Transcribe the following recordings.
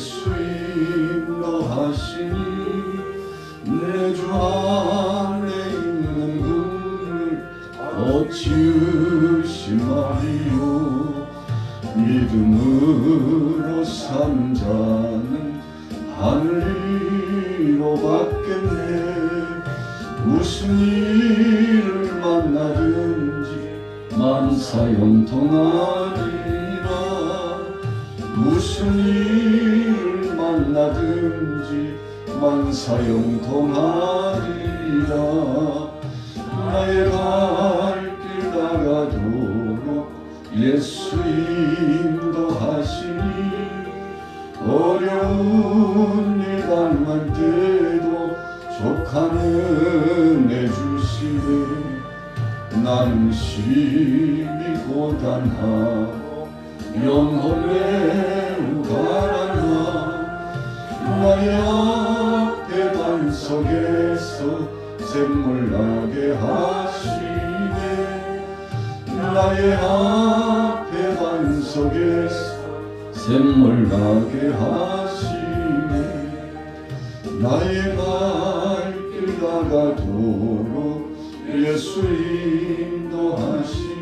예수 인도하시니 내 주 안에 있는 금을 지으심하리요. 믿음으로 산 자는 하늘 위로 받겠네. 무슨 일을 만나든지 만사형통하리라. 무슨 일을 만나든지 만사형통하리라. 나의 갈 길 다가도록 예수 인도하시니 어려운 일 당할 때도 족한 은혜 주시네. 나는 심히 고단하고 영혼 매우 가난하. 나의 앞에 반석에서 샘물 나게 하시네. 나의 앞에 반석에서 샘물 나게 하시네. 나의 갈 길 다가도록 예수 인도하시니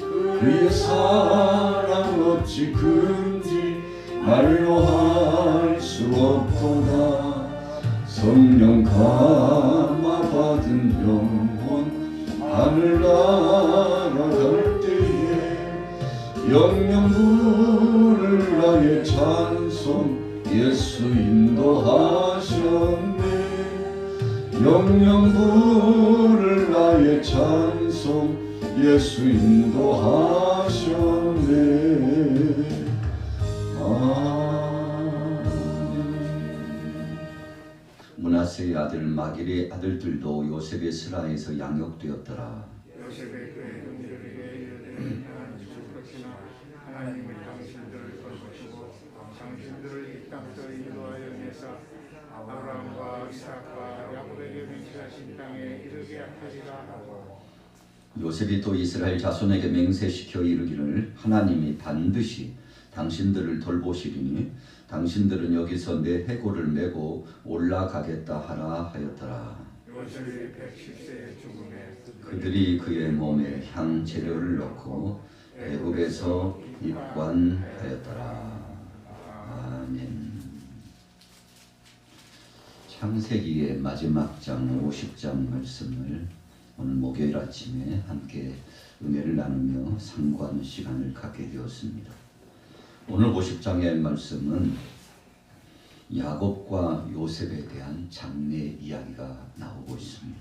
그의 사랑 어찌 큰지 말로 할 수 없도다. 성령 감화 받은 영혼 하늘 날아갈 때에 영영 부를 나의 찬송 예수 인도하셨네. 영영 부를 나의 찬송 예수 인도하셨네. 므낫세의 아들 마길의 아들들도 요셉의 스라에서 양육되었더라. 요셉의 그 형제들에게 이르되 죽었으나 하나님은 당신들을 돌보시고 당신들을 이 땅에서 인도하여 내사 아브라함과 이삭과 야곱에게 맹세하신 땅에 이르게 하리라 하고. 요셉이 또 이스라엘 자손에게 맹세시켜 이르기를 하나님이 반드시 당신들을 돌보시리니 당신들은 여기서 내 해골을 메고 올라가겠다 하라 하였더라. 요셉이 110세의 죽음에 그들이 그의 몸에 향 재료를 넣고 애굽에서 입관하였더라. 아멘. 창세기의 마지막 장 50장 말씀을 오늘 목요일 아침에 함께 은혜를 나누며 상고하는 시간을 갖게 되었습니다. 오늘 50장의 말씀은 야곱과 요셉에 대한 장래 이야기가 나오고 있습니다.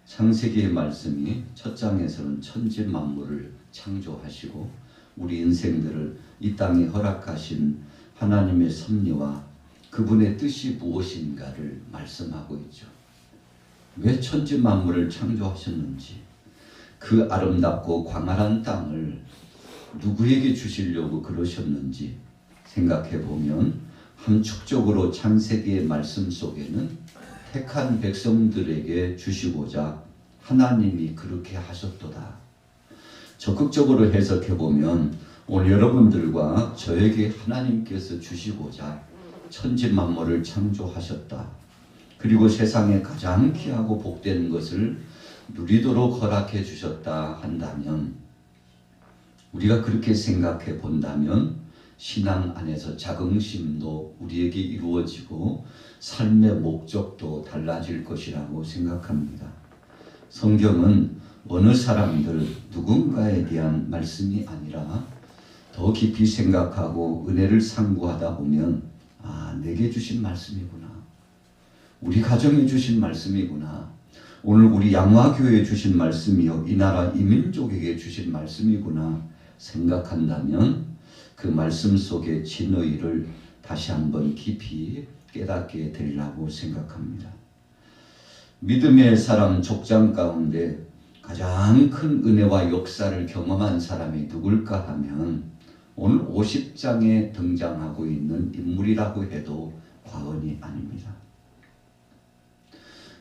창세기의 말씀이 첫 장에서는 천지 만물을 창조하시고 우리 인생들을 이 땅에 허락하신 하나님의 섭리와 그분의 뜻이 무엇인가를 말씀하고 있죠. 왜 천지 만물을 창조하셨는지, 그 아름답고 광활한 땅을 누구에게 주시려고 그러셨는지 생각해 보면 함축적으로 창세기의 말씀 속에는 택한 백성들에게 주시고자 하나님이 그렇게 하셨도다. 적극적으로 해석해 보면 오늘 여러분들과 저에게 하나님께서 주시고자 천지 만물을 창조하셨다. 그리고 세상에 가장 귀하고 복된 것을 누리도록 허락해 주셨다 한다면, 우리가 그렇게 생각해 본다면 신앙 안에서 자긍심도 우리에게 이루어지고 삶의 목적도 달라질 것이라고 생각합니다. 성경은 어느 사람들 누군가에 대한 말씀이 아니라 더 깊이 생각하고 은혜를 상고하다 보면 내게 주신 말씀이구나. 우리 가정에 주신 말씀이구나. 오늘 우리 양화교회에 주신 말씀이요 이 나라 이민족에게 주신 말씀이구나 생각한다면 그 말씀 속의 진의를 다시 한번 깊이 깨닫게 되리라고 생각합니다. 믿음의 사람 족장 가운데 가장 큰 은혜와 역사를 경험한 사람이 누굴까 하면 오늘 50장에 등장하고 있는 인물이라고 해도 과언이 아닙니다.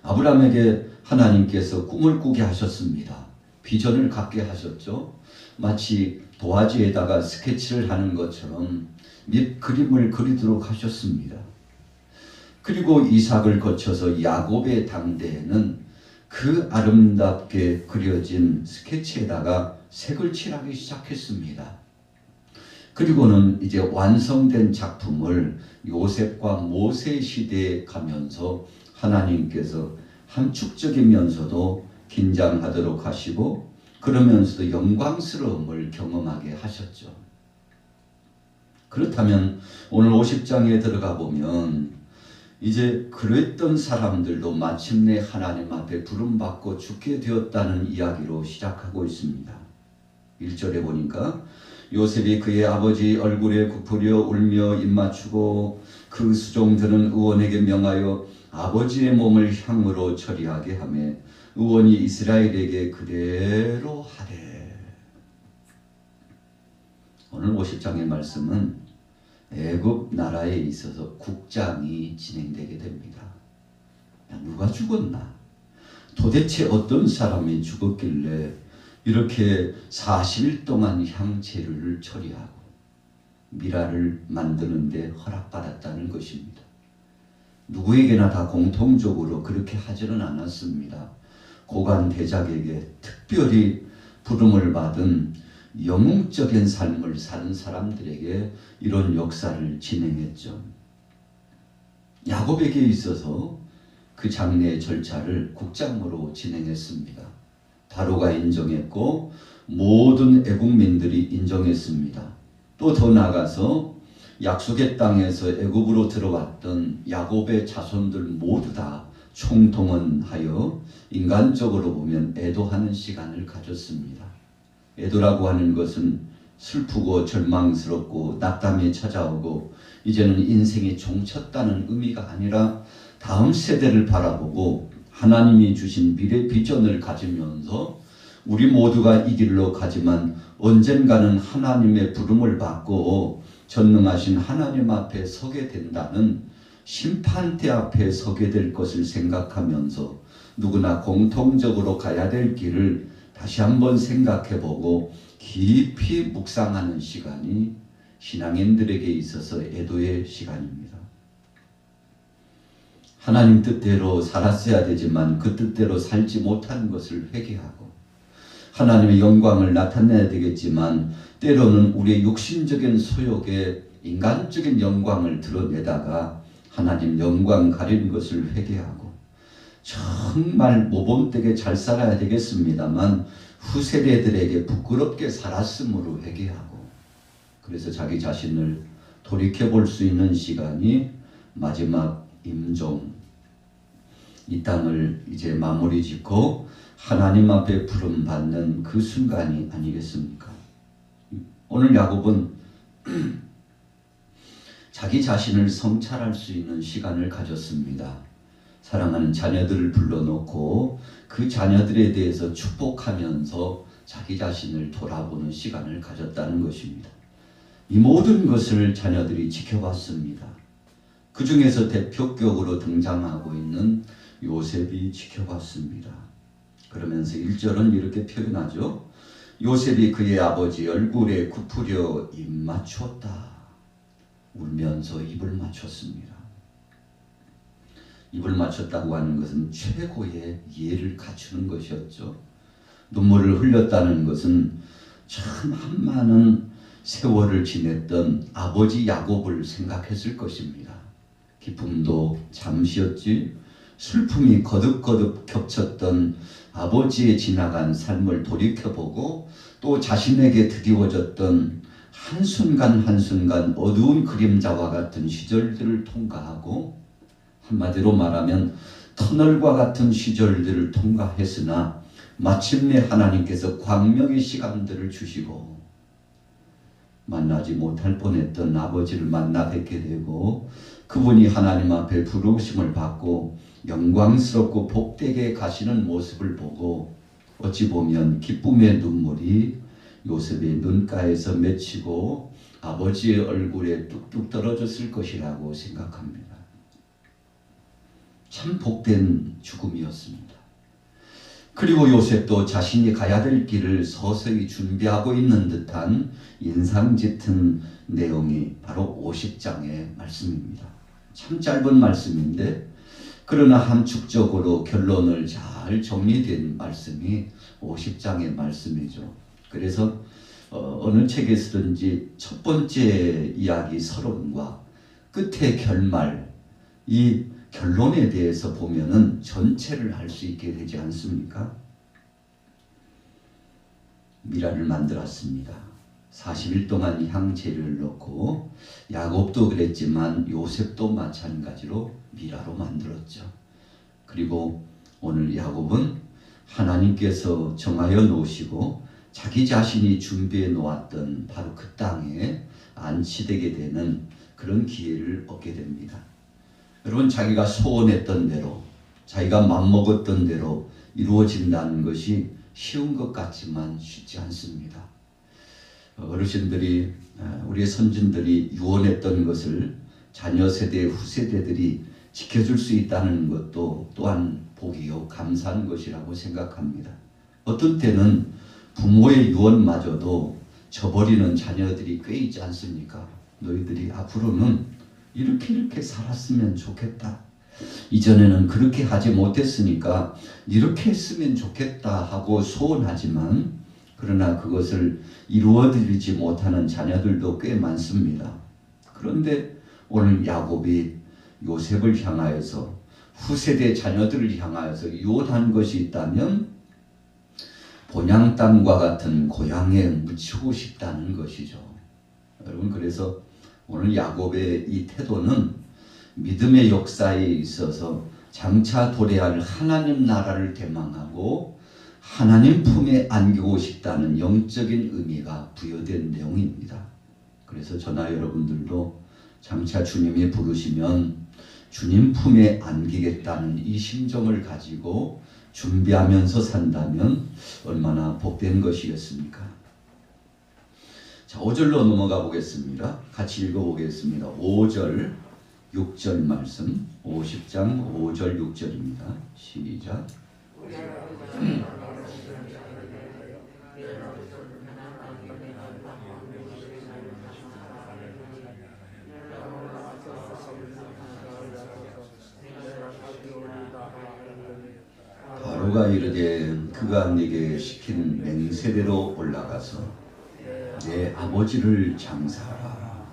아브라함에게 하나님께서 꿈을 꾸게 하셨습니다. 비전을 갖게 하셨죠. 마치 도화지에다가 스케치를 하는 것처럼 및 그림을 그리도록 하셨습니다. 그리고 이삭을 거쳐서 야곱의 당대에는 그 아름답게 그려진 스케치에다가 색을 칠하기 시작했습니다. 그리고는 이제 완성된 작품을 요셉과 모세 시대에 가면서 하나님께서 함축적이면서도 긴장하도록 하시고 그러면서도 영광스러움을 경험하게 하셨죠. 그렇다면 오늘 50장에 들어가 보면 이제 그랬던 사람들도 마침내 하나님 앞에 부름받고 죽게 되었다는 이야기로 시작하고 있습니다. 1절에 보니까 요셉이 그의 아버지 얼굴에 굽으려 울며 입맞추고 그 수종들은 의원에게 명하여 아버지의 몸을 향으로 처리하게 하며 의원이 이스라엘에게 그대로 하되. 오늘 50장의 말씀은 애굽 나라에 있어서 국장이 진행되게 됩니다. 야, 누가 죽었나? 도대체 어떤 사람이 죽었길래 이렇게 40일 동안 향재료를 처리하고 미라를 만드는데 허락받았다는 것입니다. 누구에게나 다 공통적으로 그렇게 하지는 않았습니다. 고관 대작에게 특별히 부름을 받은 영웅적인 삶을 사는 사람들에게 이런 역사를 진행했죠. 야곱에게 있어서 그 장례 절차를 국장으로 진행했습니다. 바로가 인정했고 모든 애국민들이 인정했습니다. 또 더 나아가서 약속의 땅에서 애굽으로 들어왔던 야곱의 자손들 모두 다 총동원하여 인간적으로 보면 애도하는 시간을 가졌습니다. 애도라고 하는 것은 슬프고 절망스럽고 낙담이 찾아오고 이제는 인생이 종쳤다는 의미가 아니라 다음 세대를 바라보고 하나님이 주신 미래 비전을 가지면서 우리 모두가 이 길로 가지만 언젠가는 하나님의 부름을 받고 전능하신 하나님 앞에 서게 된다는 심판대 앞에 서게 될 것을 생각하면서 누구나 공통적으로 가야 될 길을 다시 한번 생각해보고 깊이 묵상하는 시간이 신앙인들에게 있어서 애도의 시간입니다. 하나님 뜻대로 살았어야 되지만 그 뜻대로 살지 못한 것을 회개하고 하나님의 영광을 나타내야 되겠지만 때로는 우리의 육신적인 소욕에 인간적인 영광을 드러내다가 하나님 영광 가리는 것을 회개하고 정말 모범되게 잘 살아야 되겠습니다만 후세대들에게 부끄럽게 살았으므로 회개하고 그래서 자기 자신을 돌이켜볼 수 있는 시간이 마지막 임종 이 땅을 이제 마무리 짓고 하나님 앞에 부름받는 그 순간이 아니겠습니까? 오늘 야곱은 자기 자신을 성찰할 수 있는 시간을 가졌습니다. 사랑하는 자녀들을 불러놓고 그 자녀들에 대해서 축복하면서 자기 자신을 돌아보는 시간을 가졌다는 것입니다. 이 모든 것을 자녀들이 지켜봤습니다. 그 중에서 대표격으로 등장하고 있는 요셉이 지켜봤습니다. 그러면서 1절은 이렇게 표현하죠. 요셉이 그의 아버지 얼굴에 굽으려 입 맞추었다. 울면서 입을 맞췄습니다. 입을 맞췄다고 하는 것은 최고의 예를 갖추는 것이었죠. 눈물을 흘렸다는 것은 참 한많은 세월을 지냈던 아버지 야곱을 생각했을 것입니다. 기쁨도 잠시였지 슬픔이 거듭거듭 겹쳤던 아버지의 지나간 삶을 돌이켜보고 또 자신에게 드리워졌던 한순간 한순간 어두운 그림자와 같은 시절들을 통과하고 한마디로 말하면 터널과 같은 시절들을 통과했으나 마침내 하나님께서 광명의 시간들을 주시고 만나지 못할 뻔했던 아버지를 만나 뵙게 되고 그분이 하나님 앞에 부르심을 받고 영광스럽고 복되게 가시는 모습을 보고 어찌 보면 기쁨의 눈물이 요셉의 눈가에서 맺히고 아버지의 얼굴에 뚝뚝 떨어졌을 것이라고 생각합니다. 참 복된 죽음이었습니다. 그리고 요셉도 자신이 가야 될 길을 서서히 준비하고 있는 듯한 인상 짙은 내용이 바로 50장의 말씀입니다. 참 짧은 말씀인데 그러나 함축적으로 결론을 잘 정리된 말씀이 50장의 말씀이죠. 그래서 어느 책에서든지 첫 번째 이야기 서론과 끝의 결말, 이 결론에 대해서 보면은 전체를 알 수 있게 되지 않습니까? 미라를 만들었습니다. 40일 동안 향재를 넣고 야곱도 그랬지만 요셉도 마찬가지로 미라로 만들었죠. 그리고 오늘 야곱은 하나님께서 정하여 놓으시고 자기 자신이 준비해 놓았던 바로 그 땅에 안치되게 되는 그런 기회를 얻게 됩니다. 여러분, 자기가 소원했던 대로, 자기가 맘먹었던 대로 이루어진다는 것이 쉬운 것 같지만 쉽지 않습니다. 어르신들이, 우리의 선진들이 유언했던 것을 자녀 세대, 후세대들이 지켜줄 수 있다는 것도 또한 복이요 감사한 것이라고 생각합니다. 어떤 때는 부모의 유언마저도 저버리는 자녀들이 꽤 있지 않습니까? 너희들이 앞으로는 이렇게 살았으면 좋겠다. 이전에는 그렇게 하지 못했으니까 이렇게 했으면 좋겠다 하고 소원하지만 그러나 그것을 이루어드리지 못하는 자녀들도 꽤 많습니다. 그런데 오늘 야곱이 요셉을 향하여서 후세대 자녀들을 향하여서 유언한 것이 있다면 본향 땅과 같은 고향에 묻히고 싶다는 것이죠. 여러분, 그래서 오늘 야곱의 이 태도는 믿음의 역사에 있어서 장차 도래할 하나님 나라를 대망하고 하나님 품에 안기고 싶다는 영적인 의미가 부여된 내용입니다. 그래서 저나 여러분들도 장차 주님이 부르시면 주님 품에 안기겠다는 이 심정을 가지고 준비하면서 산다면 얼마나 복된 것이겠습니까? 자, 5절로 넘어가 보겠습니다. 같이 읽어보겠습니다. 5절, 6절 말씀, 50장 5절, 6절입니다. 시작. 바로가 이르되 그가 네게 시킨 맹세대로 올라가서 내 아버지를 장사하라.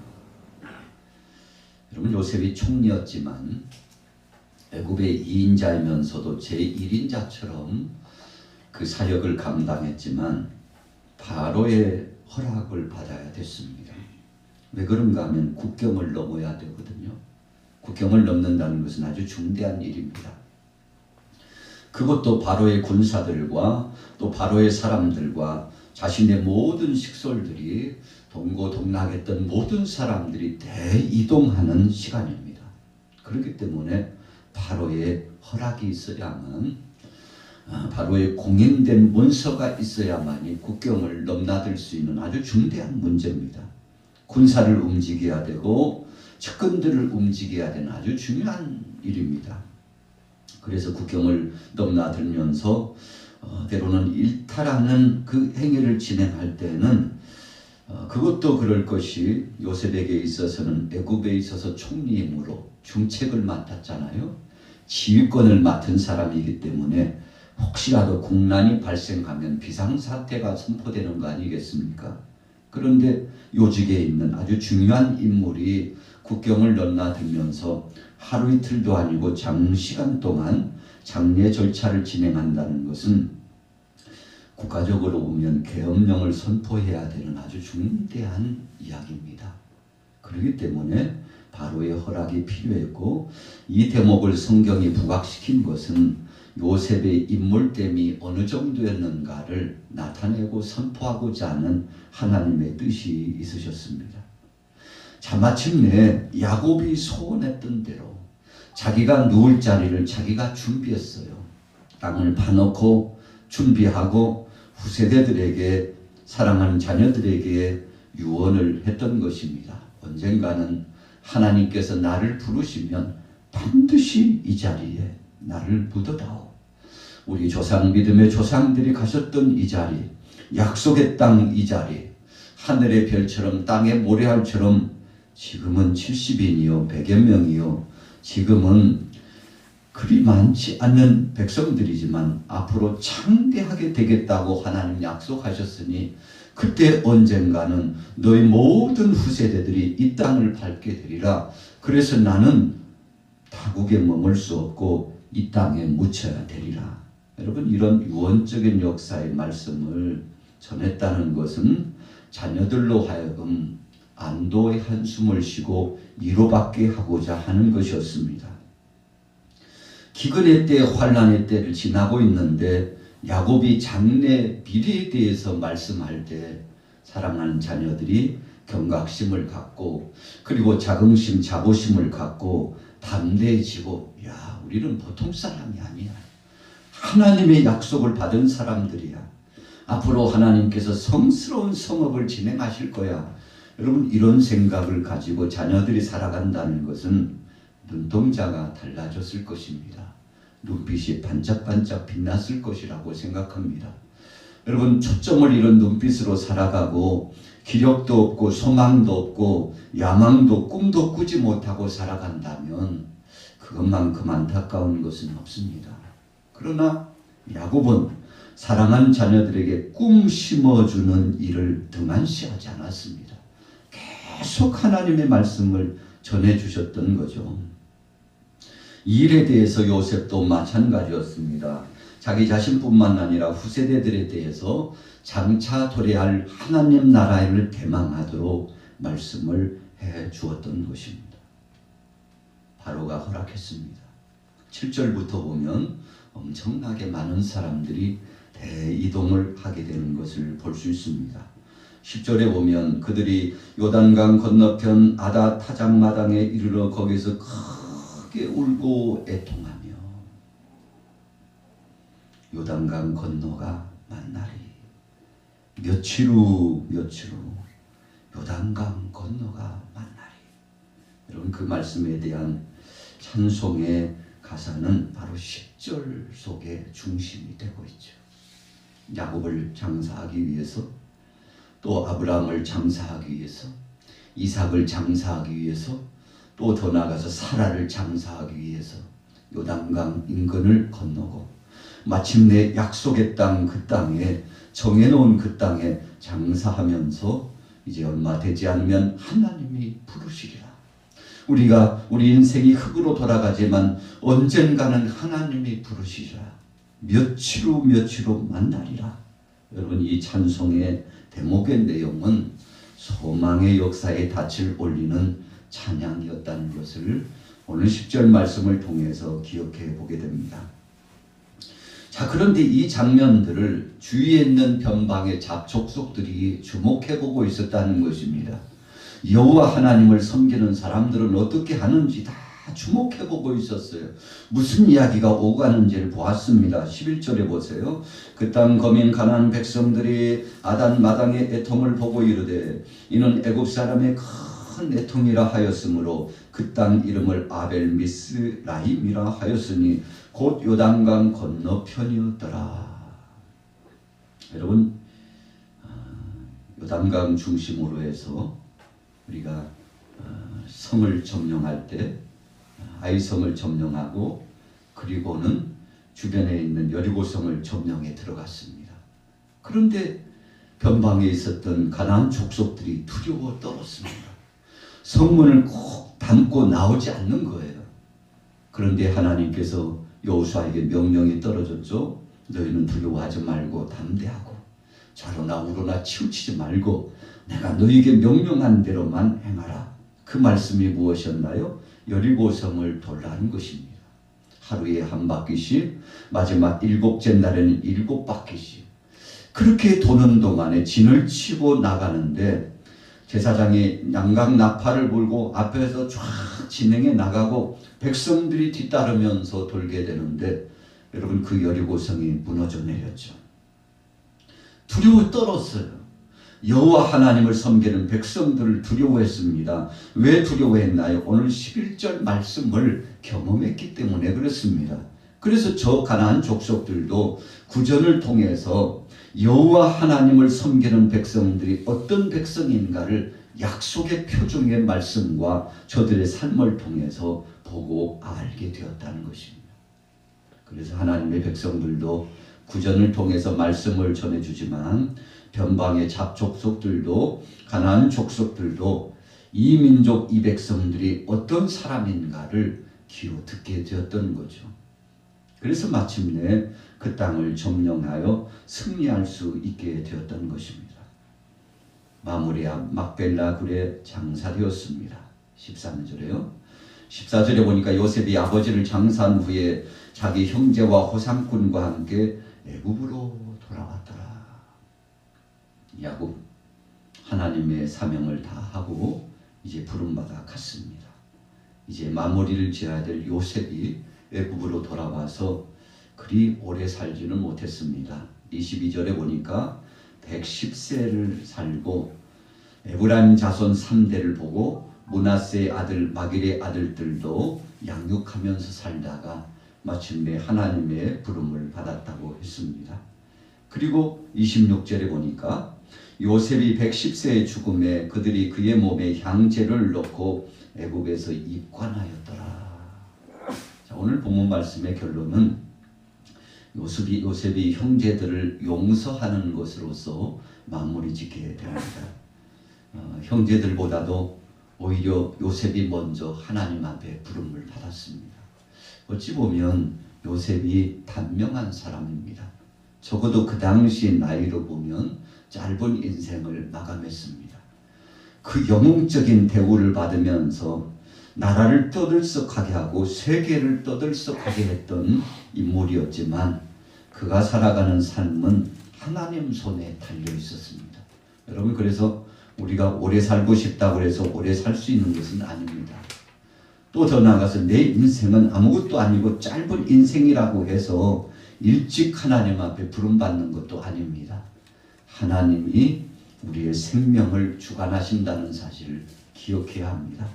여러분, 요셉이 총리였지만 애굽의 2인자이면서도 제1인자처럼 그 사역을 감당했지만 바로의 허락을 받아야 됐습니다. 왜 그런가 하면 국경을 넘어야 되거든요. 국경을 넘는다는 것은 아주 중대한 일입니다. 그것도 바로의 군사들과 또 바로의 사람들과 자신의 모든 식솔들이 동고동락했던 모든 사람들이 대이동하는 시간입니다. 그렇기 때문에 바로의 허락이 있어야만, 바로의 공인된 문서가 있어야만이 국경을 넘나들 수 있는 아주 중대한 문제입니다. 군사를 움직여야 되고 측근들을 움직여야 되는 아주 중요한 일입니다. 그래서 국경을 넘나들면서 때로는 일탈하는 그 행위를 진행할 때는 그것도 그럴 것이 요셉에게 있어서는 애굽에 있어서 총리이므로 중책을 맡았잖아요. 지휘권을 맡은 사람이기 때문에 혹시라도 국난이 발생하면 비상사태가 선포되는 거 아니겠습니까? 그런데 요직에 있는 아주 중요한 인물이 국경을 넘나들면서 하루 이틀도 아니고 장시간 동안 장례 절차를 진행한다는 것은 국가적으로 보면 계엄령을 선포해야 되는 아주 중대한 이야기입니다. 그렇기 때문에 바로의 허락이 필요했고, 이 대목을 성경이 부각시킨 것은 요셉의 인물됨이 어느 정도였는가를 나타내고 선포하고자 하는 하나님의 뜻이 있으셨습니다. 자, 마침내 야곱이 소원했던 대로 자기가 누울 자리를 자기가 준비했어요. 땅을 파놓고 준비하고 후세대들에게, 사랑하는 자녀들에게 유언을 했던 것입니다. 언젠가는 하나님께서 나를 부르시면 반드시 이 자리에 나를 묻어다오. 우리 조상 믿음의 조상들이 가셨던 이 자리, 약속의 땅 이 자리, 하늘의 별처럼 땅의 모래알처럼 지금은 70인이요 100여 명이요 지금은 그리 많지 않는 백성들이지만 앞으로 창대하게 되겠다고 하나님 약속하셨으니 그때 언젠가는 너희 모든 후세대들이 이 땅을 밟게 되리라. 그래서 나는 타국에 머물 수 없고 이 땅에 묻혀야 되리라. 여러분 이런 유언적인 역사의 말씀을 전했다는 것은 자녀들로 하여금 안도의 한숨을 쉬고 위로받게 하고자 하는 것이었습니다. 기근의 때, 환난의 때를 지나고 있는데 야곱이 장래 미래에 대해서 말씀할 때 사랑하는 자녀들이 경각심을 갖고 그리고 자긍심, 자부심을 갖고 담대해지고 야 우리는 보통 사람이 아니야. 하나님의 약속을 받은 사람들이야. 앞으로 하나님께서 성스러운 성업을 진행하실 거야. 여러분 이런 생각을 가지고 자녀들이 살아간다는 것은 눈동자가 달라졌을 것입니다. 눈빛이 반짝반짝 빛났을 것이라고 생각합니다. 여러분 초점을 잃은 눈빛으로 살아가고 기력도 없고 소망도 없고 야망도 꿈도 꾸지 못하고 살아간다면 그것만큼 안타까운 것은 없습니다. 그러나 야곱은 사랑한 자녀들에게 꿈 심어주는 일을 등한시하지 않았습니다. 계속 하나님의 말씀을 전해주셨던 거죠. 이 일에 대해서 요셉도 마찬가지였습니다. 자기 자신뿐만 아니라 후세대들에 대해서 장차 도래할 하나님 나라를 대망하도록 말씀을 해 주었던 것입니다. 바로가 허락했습니다. 7절부터 보면 엄청나게 많은 사람들이 대이동을 하게 되는 것을 볼 수 있습니다. 10절에 보면 그들이 요단강 건너편 아다 타작마당에 이르러 거기서 크게 울고 애통하며 요단강 건너가 만나리. 며칠 후 요단강 건너가 만나리. 여러분 그 말씀에 대한 찬송의 가사는 바로 10절 속에 중심이 되고 있죠. 야곱을 장사하기 위해서 또 아브라함을 장사하기 위해서 이삭을 장사하기 위해서 또 더 나아가서 사라를 장사하기 위해서 요단강 인근을 건너고 마침내 약속의 땅 그 땅에 정해놓은 그 땅에 장사하면서 이제 얼마 되지 않으면 하나님이 부르시리라. 우리가 우리 인생이 흙으로 돌아가지만 언젠가는 하나님이 부르시리라. 며칠 후 만나리라. 여러분 이 찬송의 대목의 내용은 소망의 역사에 닻을 올리는 찬양이었다는 것을 오늘 10절 말씀을 통해서 기억해 보게 됩니다. 자, 그런데 이 장면들을 주위에 있는 변방의 족속들이 주목해 보고 있었다는 것입니다. 여호와 하나님을 섬기는 사람들은 어떻게 하는지 다 주목해 보고 있었어요. 무슨 이야기가 오고 가는지를 보았습니다. 11절에 보세요. 그 땅 거민 가나안 백성들이 아단 마당의 애통을 보고 이르되 이는 애굽 사람의 큰 애통이라 하였으므로 그 땅 이름을 아벨 미스라임이라 하였으니 곧 요단강 건너편이었더라. 여러분 요단강 중심으로 해서 우리가 성을 점령할 때 아이성을 점령하고 그리고는 주변에 있는 여리고성을 점령해 들어갔습니다. 그런데 변방에 있었던 가나안 족속들이 두려워 떨었습니다. 성문을 꼭 닫고 나오지 않는 거예요. 그런데 하나님께서 여호수아에게 명령이 떨어졌죠. 너희는 두려워하지 말고 담대하고 좌로나 우로나 치우치지 말고 내가 너희에게 명령한 대로만 행하라. 그 말씀이 무엇이었나요? 여리고성을 돌라는 것입니다. 하루에 한 바퀴씩 마지막 7째 날에는 7바퀴씩 그렇게 도는 동안에 진을 치고 나가는데 제사장이 양각 나팔을 불고 앞에서 쫙 진행해 나가고 백성들이 뒤따르면서 돌게 되는데 여러분 그 여리고성이 무너져 내렸죠. 두려워 떨었어요. 여호와 하나님을 섬기는 백성들을 두려워했습니다. 왜 두려워했나요? 오늘 11절 말씀을 경험했기 때문에 그렇습니다. 그래서 저 가나안 족속들도 구전을 통해서 여호와 하나님을 섬기는 백성들이 어떤 백성인가를 약속의 표중의 말씀과 저들의 삶을 통해서 보고 알게 되었다는 것입니다. 그래서 하나님의 백성들도 구전을 통해서 말씀을 전해주지만 변방의 잡족속들도 가나안 족속들도 이 민족 이 백성들이 어떤 사람인가를 귀로 듣게 되었던 거죠. 그래서 마침내 그 땅을 점령하여 승리할 수 있게 되었던 것입니다. 마무리야 막벨라 굴에 장사되었습니다. 13절에요. 14절에 보니까 요셉이 아버지를 장사한 후에 자기 형제와 호상꾼과 함께 애굽으로 돌아왔더라. 야곱 하나님의 사명을 다하고 이제 부름받아 갔습니다. 이제 마무리를 지어야 될 요셉이 애굽으로 돌아와서 그리 오래 살지는 못했습니다. 22절에 보니까 110세를 살고 에브라임 자손 3대를 보고 므낫세의 아들 마길의 아들들도 양육하면서 살다가 마침내 하나님의 부름을 받았다고 했습니다. 그리고 26절에 보니까 요셉이 110세의 죽음에 그들이 그의 몸에 향제를 넣고 애굽에서 입관하였더라. 자, 오늘 본문 말씀의 결론은 요셉이 형제들을 용서하는 것으로서 마무리 짓게 됩니다. 형제들보다도 오히려 요셉이 먼저 하나님 앞에 부름을 받았습니다. 어찌 보면 요셉이 단명한 사람입니다. 적어도 그 당시 나이로 보면 짧은 인생을 마감했습니다. 그 영웅적인 대우를 받으면서 나라를 떠들썩하게 하고 세계를 떠들썩하게 했던 인물이었지만 그가 살아가는 삶은 하나님 손에 달려 있었습니다. 여러분, 그래서 우리가 오래 살고 싶다고 해서 오래 살 수 있는 것은 아닙니다. 또 더 나아가서 내 인생은 아무것도 아니고 짧은 인생이라고 해서 일찍 하나님 앞에 부름받는 것도 아닙니다. 하나님이 우리의 생명을 주관하신다는 사실을 기억해야 합니다.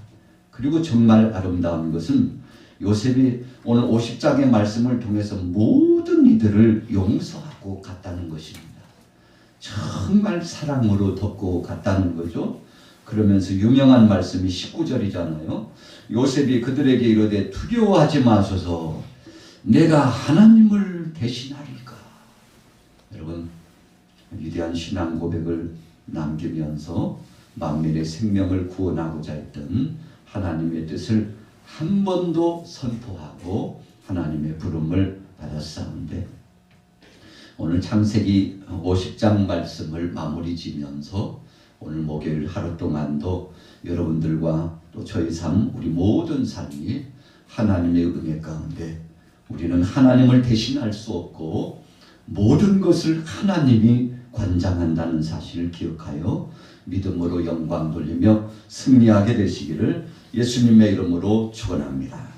그리고 정말 아름다운 것은 요셉이 오늘 50장의 말씀을 통해서 모든 이들을 용서하고 갔다는 것입니다. 정말 사랑으로 덮고 갔다는 거죠. 그러면서 유명한 말씀이 19절이잖아요. 요셉이 그들에게 이르되 두려워하지 마소서 내가 하나님을 대신하리까. 여러분, 위대한 신앙 고백을 남기면서 만민의 생명을 구원하고자 했던 하나님의 뜻을 한 번도 선포하고 하나님의 부름을 받았사온데 오늘 창세기 50장 말씀을 마무리 지면서 오늘 목요일 하루 동안도 여러분들과 또 저희 삶, 우리 모든 삶이 하나님의 은혜 가운데 우리는 하나님을 대신할 수 없고 모든 것을 하나님이 관장한다는 사실을 기억하여 믿음으로 영광 돌리며 승리하게 되시기를 예수님의 이름으로 축원합니다.